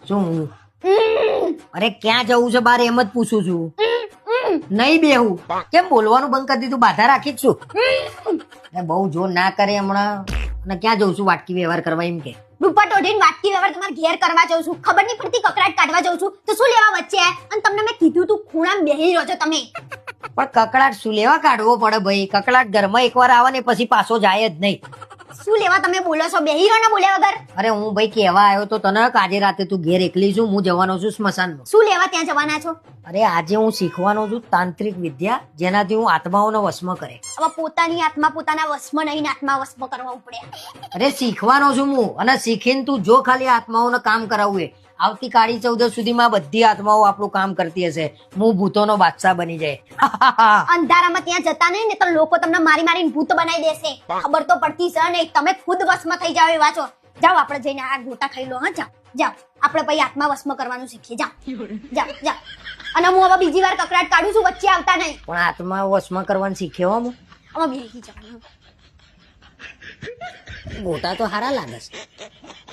શું અરે ક્યાં જવું છે બાર એમ જ પૂછું છું. નહીં બેહું કેમ બોલવાનું બંધ કરી દીધું? બાધા રાખી જ છું. બહુ જોર ના કરે હમણાં. અને ક્યાં જઉં છું વાટકી વ્યવહાર કરવા એમ કે? દુપટ્ટો ઓઢીને વાટકી વ્યવહાર તમારે ઘેર કરવા જાઉં છું. ખબર નહીં પડતી કકડાટ કાઢવા જાઉં છું તો શું લેવા વચ્ચે આયા? અને તમને મેં કીધું તું ખૂણામાં બેહી રહ્યો છો તમે. પણ કકડાટ શું લેવા કાઢવો પડે ભાઈ? કકડાટ ઘરમાં એકવાર આવે ને પછી પાછો જાય જ નહીં. શું લેવા તમે બોલો છો? બેહી રહ્યો ને બોલ્યા વગર. અરે હું ભાઈ કહેવા આવ્યો તો તને કે આજે રાતે તું ઘેર એકલી છું, હું જવાનો છું સ્મશાનમાં. શું લેવા ત્યાં જવાના છો? અરે આજે હું શીખવાનો છું તાંત્રિક વિદ્યા, જેનાથી હું આત્માઓનો વશમાં કરે. હવે પોતાની આત્મા પોતાના વશમાં નહીં ને આત્મા વશમાં કરવા ઉપડ્યા. અરે શીખવાનો છું હું, અને શીખીને તું જો ખાલી આત્માઓને કામ કરાવવું. આવતી કાળી ચૌદશ સુધીમાં બધી આત્માઓ આપણું કામ કરતી હશે. હું ભૂતોનો બાદશાહ બની જાય. અંધારામાં ત્યાં જતા નહીં ને તો લોકો તમને મારી મારીને ભૂત બનાવી દેશે. ખબર તો પડતી છે ને, તમે ખુદ વશમાં થઈ જાવ એવા છો. જાઓ આપણે જઈને આ ગોટા ખાઈ લો. હા જાઓ જાઓ, આપણે પછી આત્મા વશમાં કરવાનું શીખીએ. જાઓ જાઓ જાઓ. અને હું હવે બીજી વાર કકડાટ કાઢું છું, વચ્ચે આવતા નહીં. પણ આત્મા વશમાં કરવાનું શીખ્યો હું. હવે બેહી જાઓ. ગોટા તો સારા લાગે છે.